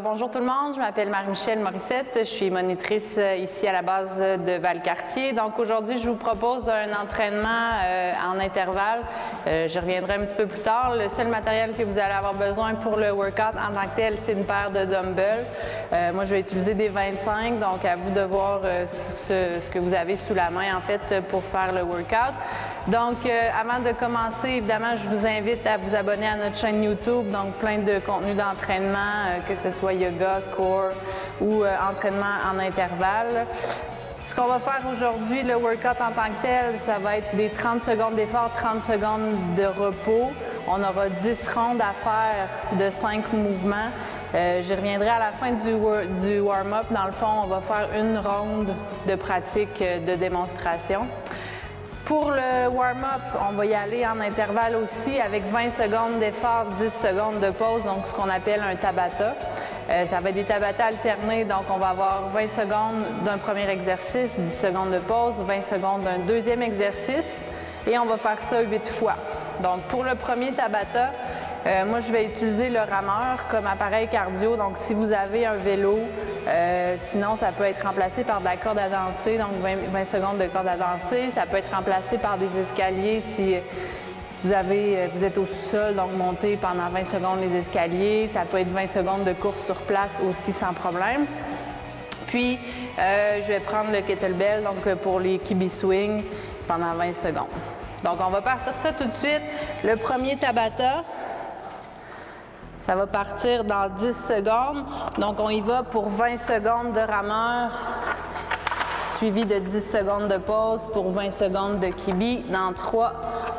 Bonjour tout le monde, je m'appelle Marie-Michelle Morissette, je suis monitrice ici à la base de Valcartier. Donc aujourd'hui, je vous propose un entraînement en intervalle. Je reviendrai un petit peu plus tard. Le seul matériel que vous allez avoir besoin pour le workout en tant que tel, c'est une paire de dumbbells. Moi, je vais utiliser des 25, donc à vous de voir ce que vous avez sous la main en fait pour faire le workout. Donc, avant de commencer, évidemment, je vous invite à vous abonner à notre chaîne YouTube, donc plein de contenus d'entraînement, que ce soit yoga, core ou entraînement en intervalle. Ce qu'on va faire aujourd'hui, le workout en tant que tel, ça va être des 30 secondes d'effort, 30 secondes de repos. On aura 10 rondes à faire de 5 mouvements. Je reviendrai à la fin du warm-up. Dans le fond, on va faire une ronde de pratique de démonstration. Pour le warm-up, on va y aller en intervalle aussi avec 20 secondes d'effort, 10 secondes de pause, donc ce qu'on appelle un Tabata. Ça va être des Tabata alternés, donc on va avoir 20 secondes d'un premier exercice, 10 secondes de pause, 20 secondes d'un deuxième exercice et on va faire ça 8 fois. Donc pour le premier Tabata, moi je vais utiliser le rameur comme appareil cardio, donc si vous avez un vélo, sinon ça peut être remplacé par de la corde à danser, donc 20 secondes de corde à danser. Ça peut être remplacé par des escaliers si vous êtes au sous-sol, donc montez pendant 20 secondes les escaliers. Ça peut être 20 secondes de course sur place aussi sans problème. Puis je vais prendre le kettlebell donc pour les kibi swing pendant 20 secondes. Donc on va partir ça tout de suite. Le premier Tabata, ça va partir dans 10 secondes. Donc, on y va pour 20 secondes de rameur, suivi de 10 secondes de pause pour 20 secondes de kibi. Dans 3,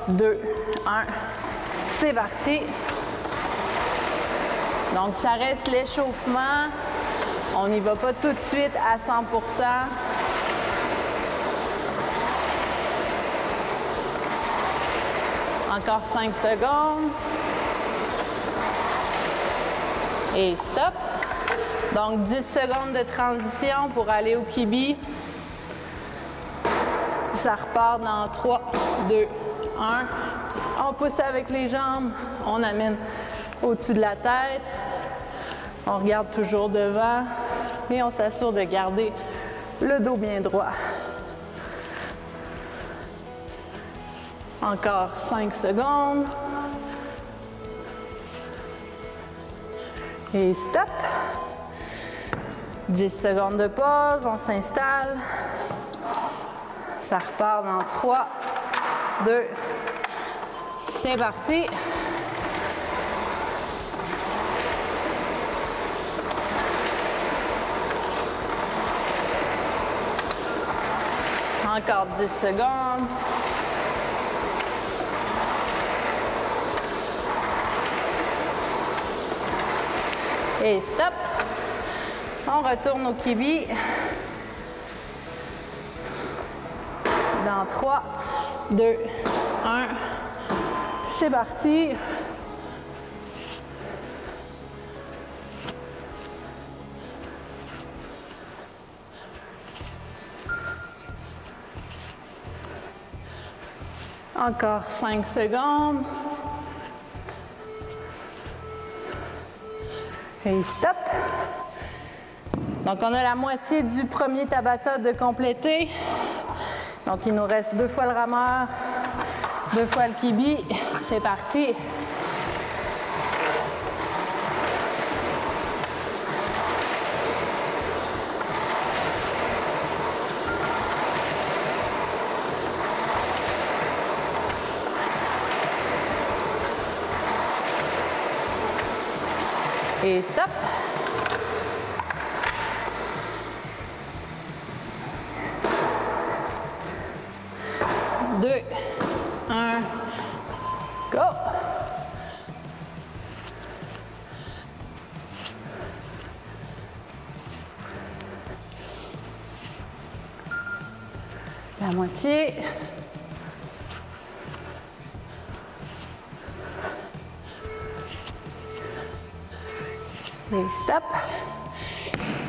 2, 1, c'est parti. Donc, ça reste l'échauffement. On n'y va pas tout de suite à 100%. Encore 5 secondes. Et stop. Donc 10 secondes de transition pour aller au kibi. Ça repart dans 3, 2, 1. On pousse avec les jambes. On amène au-dessus de la tête. On regarde toujours devant. Et on s'assure de garder le dos bien droit. Encore 5 secondes. Et stop. 10 secondes de pause, on s'installe. Ça repart dans 3, 2, c'est parti. Encore 10 secondes. Et stop. On retourne au kibi. Dans 3, 2, 1. C'est parti. Encore 5 secondes. Et stop. Donc, on a la moitié du premier Tabata de compléter. Donc, il nous reste 2 fois le rameur, 2 fois le kibi. C'est parti. Et stop. Deux, un, go! La moitié. Et stop.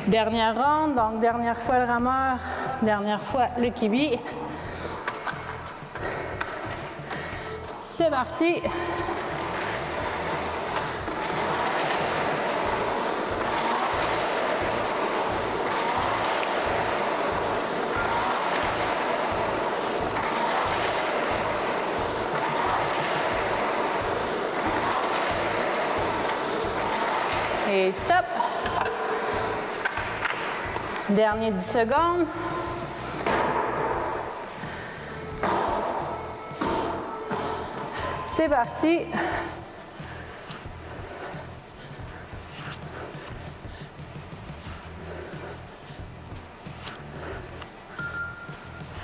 Dernière ronde, donc dernière fois le rameur, dernière fois le kibi. C'est parti. Et stop. Dernier 10 secondes. C'est parti.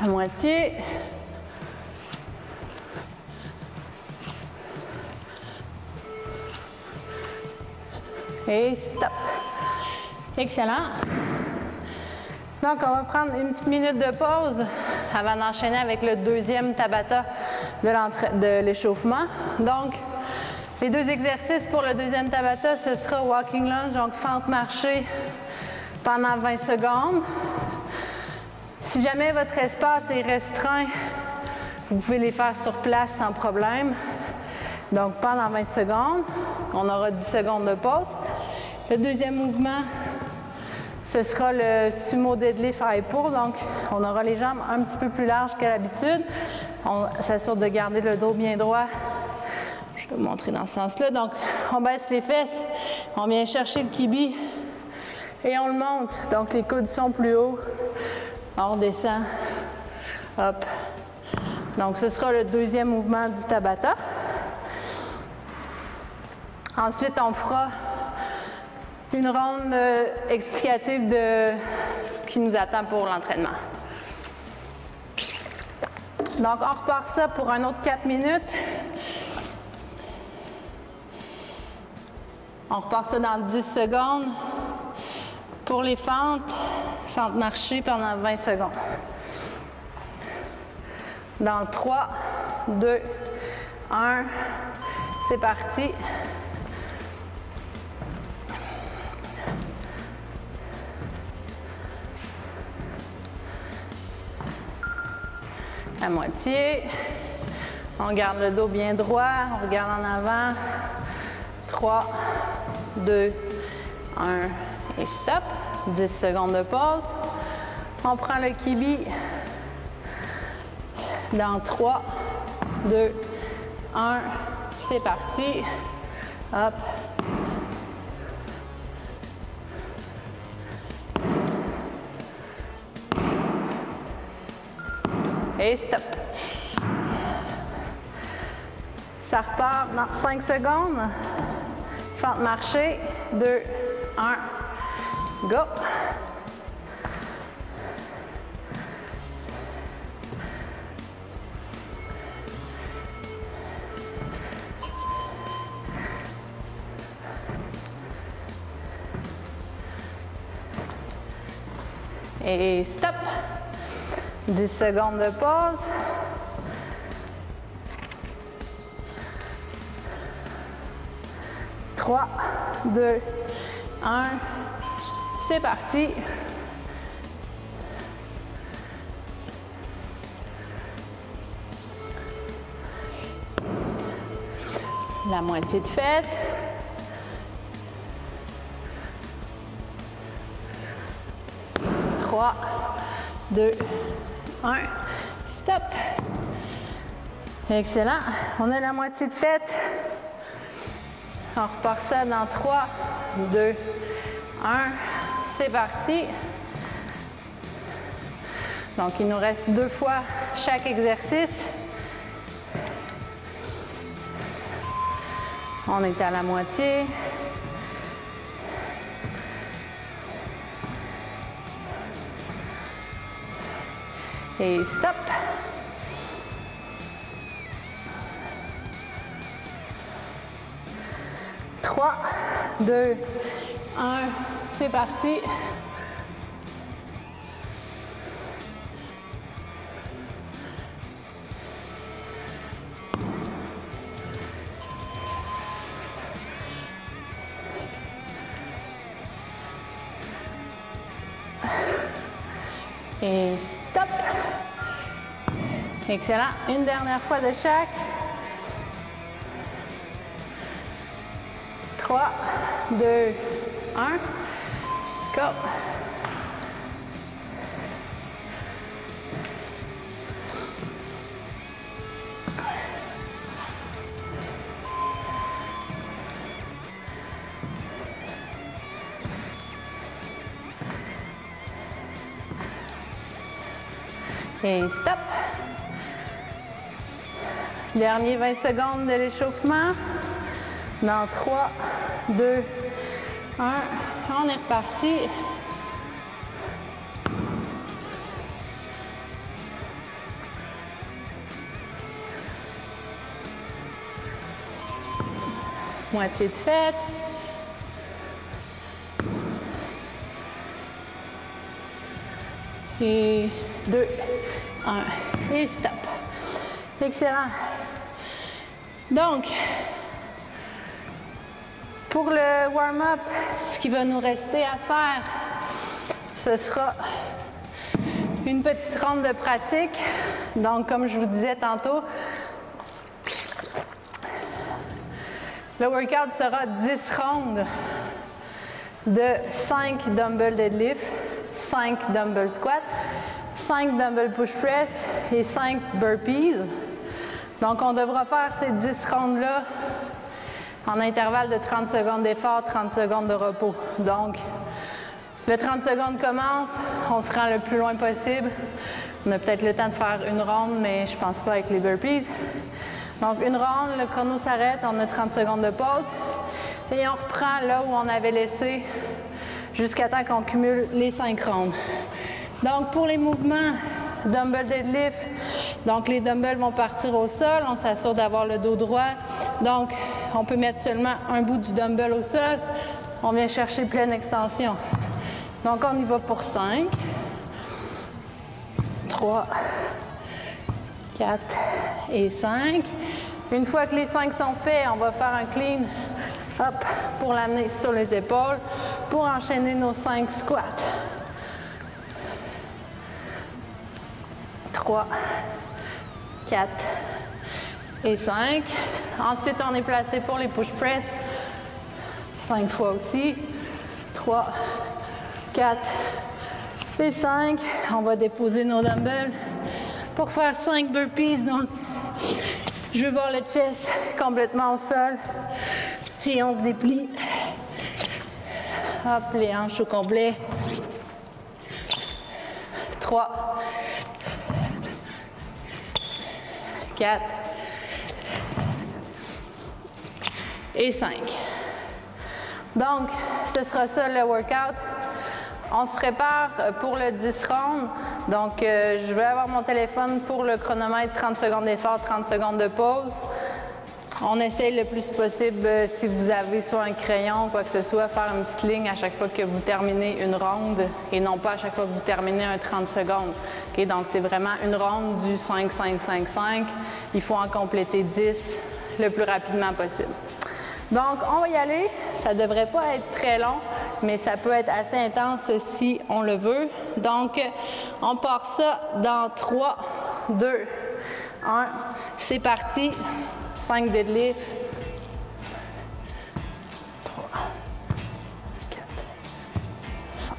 À moitié. Et stop. Excellent. Donc, on va prendre une petite minute de pause avant d'enchaîner avec le deuxième Tabata de l'échauffement. Donc, les deux exercices pour le deuxième Tabata, ce sera walking lunge, donc fente marchée pendant 20 secondes. Si jamais votre espace est restreint, vous pouvez les faire sur place sans problème. Donc, pendant 20 secondes, on aura 10 secondes de pause. Le deuxième mouvement, ce sera le sumo deadlift high pull. Donc, on aura les jambes un petit peu plus larges qu'à l'habitude. On s'assure de garder le dos bien droit. Je vais vous montrer dans ce sens-là. Donc, on baisse les fesses, on vient chercher le kibi et on le monte. Donc, les coudes sont plus hauts. On redescend. Hop. Donc, ce sera le deuxième mouvement du Tabata. Ensuite, on fera une ronde explicative de ce qui nous attend pour l'entraînement. Donc, on repart ça pour un autre 4 minutes. On repart ça dans 10 secondes. Pour les fentes, fente marchée pendant 20 secondes. Dans 3, 2, 1, c'est parti. À moitié. On garde le dos bien droit, on regarde en avant. 3, 2, 1 et stop. 10 secondes de pause. On prend le kibi. Dans 3, 2, 1, c'est parti. Hop. Et stop. Ça repart dans 5 secondes. Fente marchée. 2, 1, go. Et stop. 10 secondes de pause. Trois, 2, 1, c'est parti. La moitié de faite. Trois, 2, 1, stop. Excellent. On a la moitié de faite. On repart ça dans 3, 2, 1. C'est parti. Donc, il nous reste 2 fois chaque exercice. On est à la moitié. Et stop. Trois, 2, 1, c'est parti. Et stop. Excellent. Une dernière fois de chaque. 3, 2, 1. Let's go. Et stop. Dernier 20 secondes de l'échauffement. Dans 3, 2, 1. On est reparti. Moitié de faite. Et 2, 1. Et stop. Excellent. Donc, pour le warm-up, ce qui va nous rester à faire, ce sera une petite ronde de pratique. Donc, comme je vous disais tantôt, le workout sera 10 rondes de 5 dumbbell deadlift, 5 dumbbell squat, 5 dumbbell push press et 5 burpees. Donc, on devra faire ces 10 rondes-là en intervalle de 30 secondes d'effort, 30 secondes de repos. Donc, le 30 secondes commence, on se rend le plus loin possible. On a peut-être le temps de faire une ronde, mais je ne pense pas avec les burpees. Donc, une ronde, le chrono s'arrête, on a 30 secondes de pause. Et on reprend là où on avait laissé jusqu'à temps qu'on cumule les 5 rondes. Donc, pour les mouvements dumbbell deadlift, donc les dumbbells vont partir au sol, on s'assure d'avoir le dos droit. Donc, on peut mettre seulement un bout du dumbbell au sol. On vient chercher pleine extension. Donc, on y va pour 5, 3, 4 et 5. Une fois que les 5 sont faits, on va faire un clean up pour l'amener sur les épaules pour enchaîner nos 5 squats. 3, 4 et 5. Ensuite, on est placé pour les push press. 5 fois aussi. 3, 4 et 5. On va déposer nos dumbbells pour faire 5 burpees. Donc, je veux voir le chest complètement au sol. Et on se déplie. Hop, les hanches au complet. 3, 4 et 5. Donc, ce sera ça le workout. On se prépare pour le 10 rounds. Donc, je vais avoir mon téléphone pour le chronomètre, 30 secondes d'effort, 30 secondes de pause. On essaye le plus possible, si vous avez soit un crayon ou quoi que ce soit, faire une petite ligne à chaque fois que vous terminez une ronde et non pas à chaque fois que vous terminez un 30 secondes. Okay? Donc, c'est vraiment une ronde du 5, 5, 5, 5. Il faut en compléter 10 le plus rapidement possible. Donc, on va y aller. Ça ne devrait pas être très long, mais ça peut être assez intense si on le veut. Donc, on part ça dans 3, 2, 1. C'est parti. 5 deadlifts. 3, 4, 5.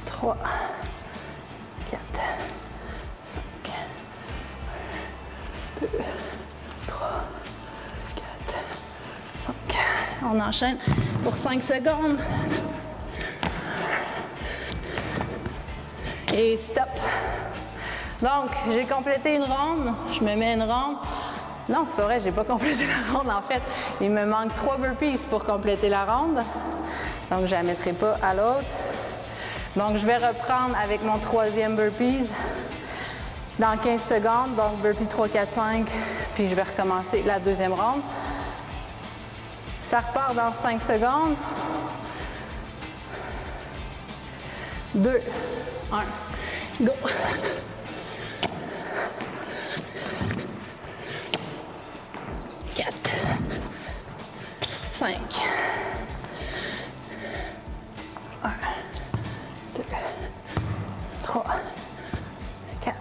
3, 4, 5. 2, 3, 4, 5. On enchaîne pour 5 secondes. Et stop. Donc, j'ai complété une ronde. Je me mets une ronde. Non, c'est pas vrai, j'ai pas complété la ronde en fait. Il me manque 3 burpees pour compléter la ronde. Donc, je la mettrai pas à l'autre. Donc, je vais reprendre avec mon 3e burpees dans 15 secondes. Donc, burpee 3, 4, 5. Puis, je vais recommencer la 2e ronde. Ça repart dans 5 secondes. 2, 1, go! 4, 5, 1, 2, 3, 4,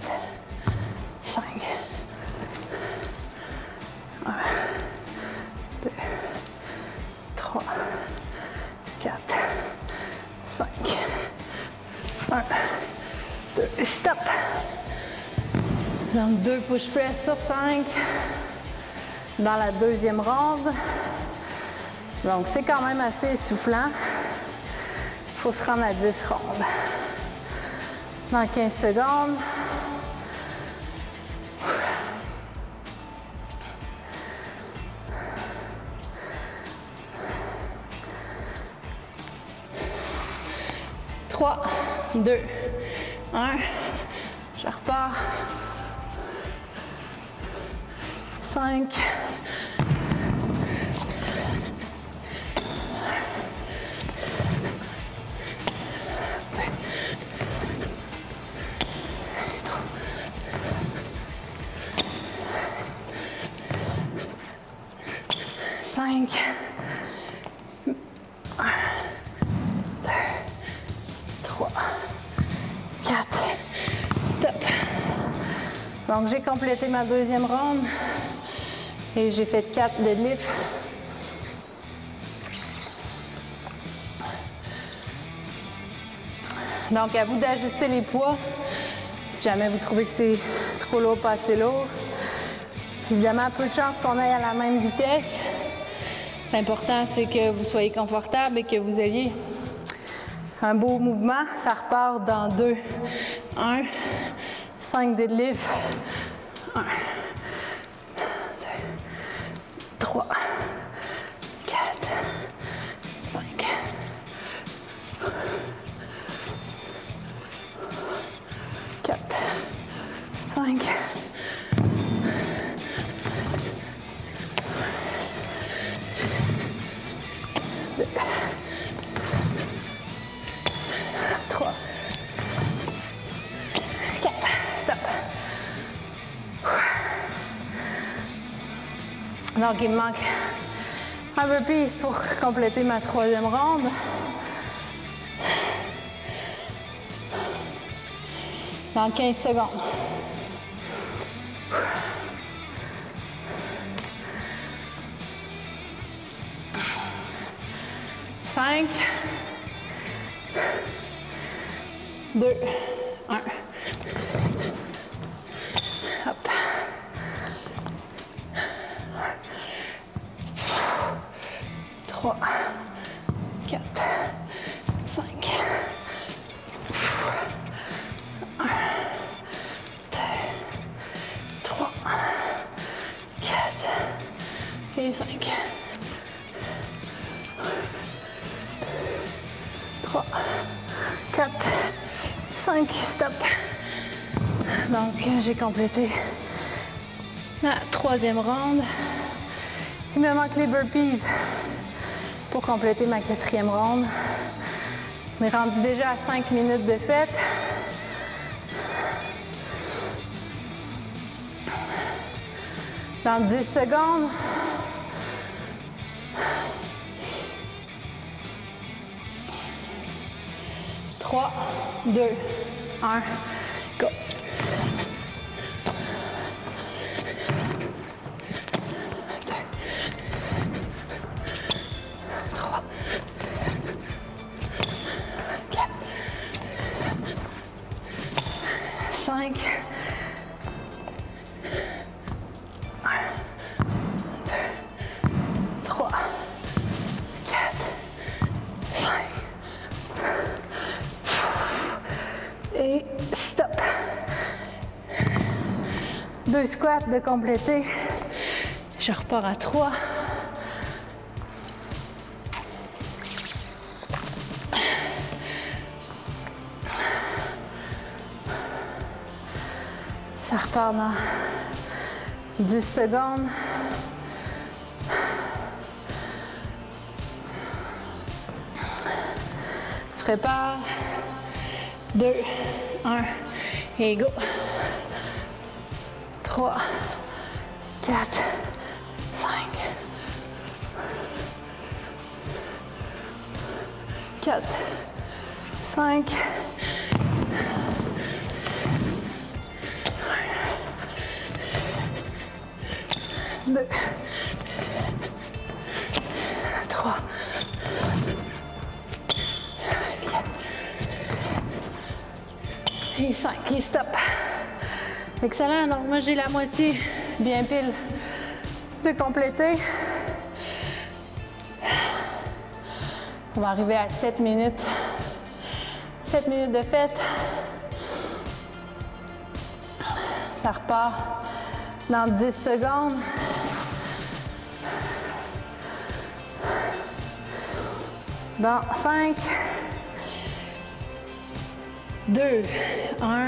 5, 1, 2, 3, 4, 5, 1, 2, stop. Donc 2 push press sur 5 dans la 2e ronde. Donc c'est quand même assez essoufflant. Il faut se rendre à 10 rondes. Dans 15 secondes. Trois, 2, 1. Je repars. 5. 5, 1, 2, 3, 4, stop. Donc j'ai complété ma deuxième ronde et j'ai fait 4 deadlifts. Donc à vous d'ajuster les poids si jamais vous trouvez que c'est trop lourd, pas assez lourd. Évidemment, peu de chance qu'on aille à la même vitesse. L'important, c'est que vous soyez confortable et que vous ayez un beau mouvement. Ça repart dans 2, 1, 5 deadlifts, 1, 2, 3, 4, 5, 4, 5, 2, 3, 4, stop. Donc il me manque un burpees pour compléter ma troisième ronde. Dans 15 secondes. Cinq, 2, 1. Hop. 3, 4, 5. 1, 2, 3, 4 et 5. 3, 4, 5, stop. Donc j'ai complété la troisième ronde. Il me manque les burpees pour compléter ma quatrième ronde. On est rendu déjà à 5 minutes de fête. Dans 10 secondes. Trois, 2, 1, go. Cinq, 1, 2, 3, 4, 5 et stop. 2 squats de compléter. Je repars à 3. Ça repart dans 10 secondes. Se prépare. 2, 1 et go. 3, 4, 5. 4, 5. 2, 3, 4 et 5. Et stop. Excellent. Donc moi j'ai la moitié bien pile de compléter. On va arriver à 7 minutes 7 minutes de fête. Ça repart dans 10 secondes. Dans 5, 2, 1,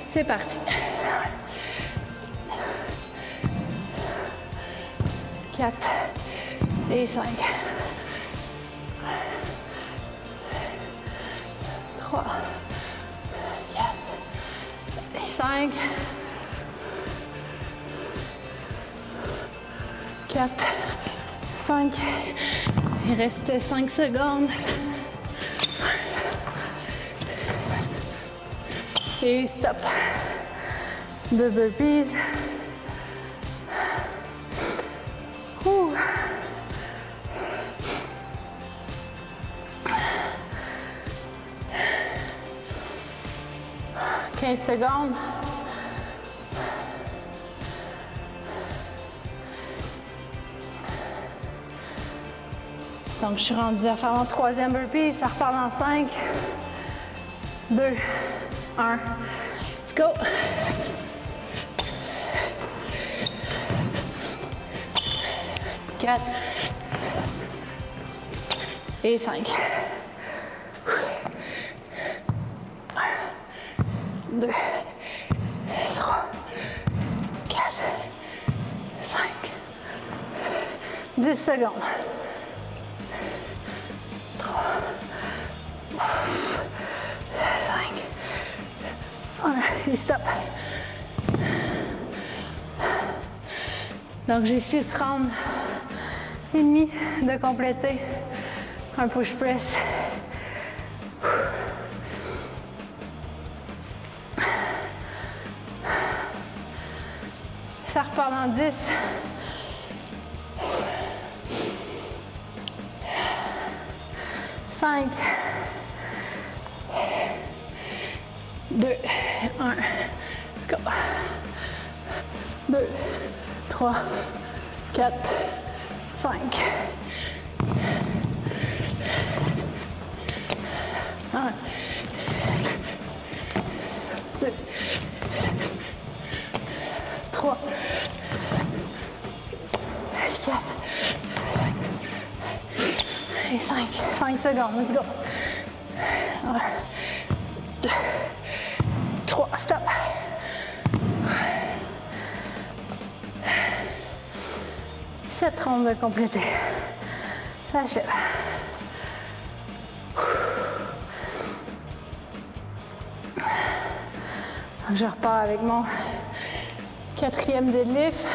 c'est parti. 4 et 5. 3, 4 et 5. 4, 5. Il reste 5 secondes. Et stop. 2 burpees. Ouh. 15 secondes. Donc, je suis rendue à faire mon 3e burpee. Ça repart dans 5, 2, 1. Let's go! 4 et 5. 2, 3, 4, 5. 10 secondes. 3, 5. 1 et stop. Donc j'ai 6 rounds et demi de compléter un push press. Ça repart dans 10. 5, 2, 1, let's go. 2, 3, 4, 5. 1, 2, 3, 4 et 5. 5 secondes, let's go. 1, 2, 3, stop. 7 rounds de compléter. Ça achève. Donc je repars avec mon 4e deadlift.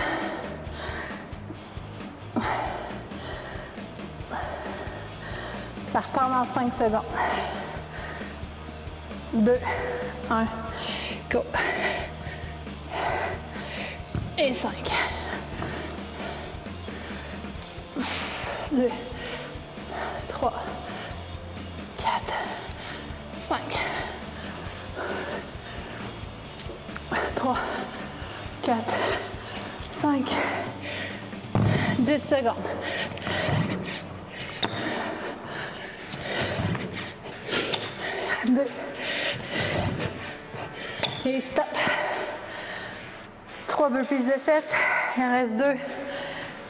Ça repart dans 5 secondes. 2, 1, go. Et 5. 2, 3, 4, 5. 3, 4, 5. 10 secondes. 2. Et stop. 3 burpees de fête. Il en reste 2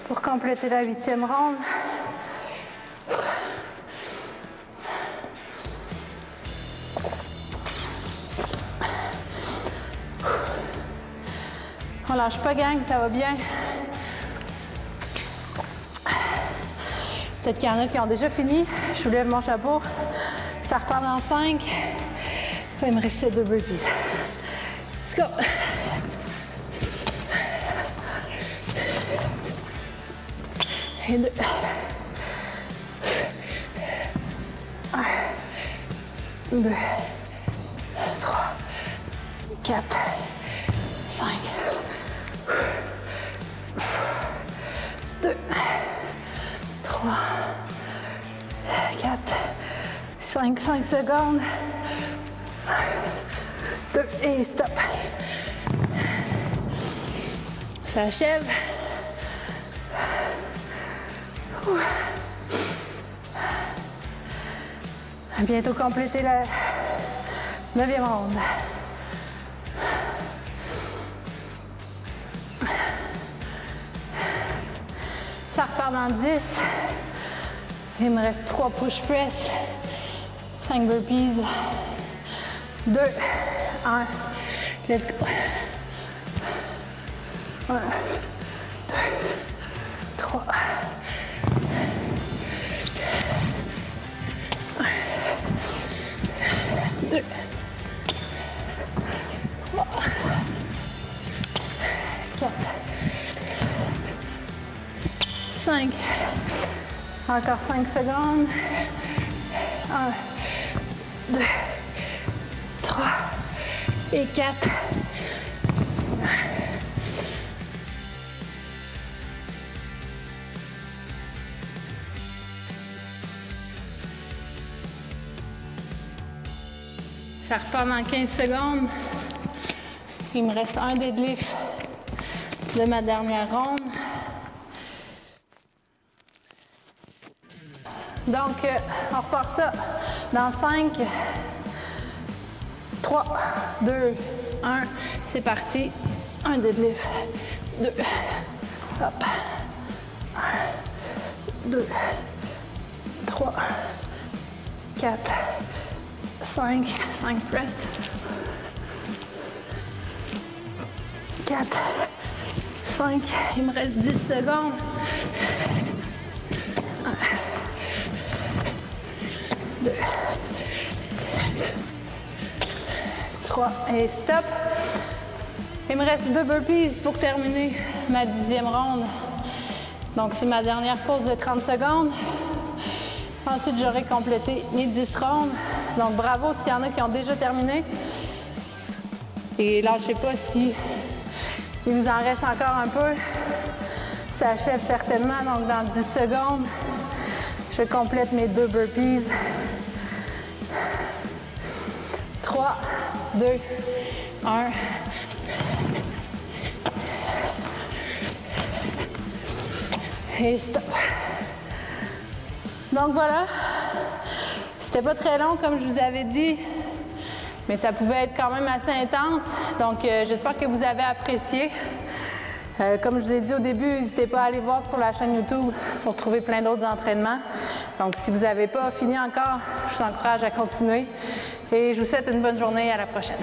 pour compléter la 8e ronde. On lâche pas, gang, ça va bien. Peut-être qu'il y en a qui ont déjà fini. Je soulève mon chapeau. Ça repart dans 5. Il me restait 2 burpees. Let's go. Et 2. 1, 2, 3, 4, 5. 2, 3, 4, 5, 5 secondes. 2 et stop. Ça achève. Bientôt compléter 9e ronde. Ça repart dans 10. Il me reste 3 push press, 5 burpees, 2, 1, let's go. 1, 2, 3, 2, 3, 4, 5. Encore 5 secondes. 1, 2, 3 et 4. Ça repart dans 15 secondes. Il me reste un deadlift de ma dernière ronde. Donc, on repart ça dans 5, 3, 2, 1. C'est parti. Un deadlift. 2. Hop. 1, 2, 3, 4, 5. 5 press. 4, 5. Il me reste 10 secondes. 1, 2, 3 et stop. Il me reste 2 burpees pour terminer ma 10e ronde. Donc c'est ma dernière pause de 30 secondes. Ensuite j'aurai complété mes 10 rondes. Donc bravo s'il y en a qui ont déjà terminé. Et lâchez pas si il vous en reste encore un peu. Ça achève certainement. Donc dans 10 secondes, je complète mes 2 burpees. 3, 2, 1. Et stop. Donc voilà. C'était pas très long comme je vous avais dit, mais ça pouvait être quand même assez intense. Donc j'espère que vous avez apprécié. Comme je vous ai dit au début, n'hésitez pas à aller voir sur la chaîne YouTube pour trouver plein d'autres entraînements. Donc si vous n'avez pas fini encore, je vous encourage à continuer. Et je vous souhaite une bonne journée. À la prochaine.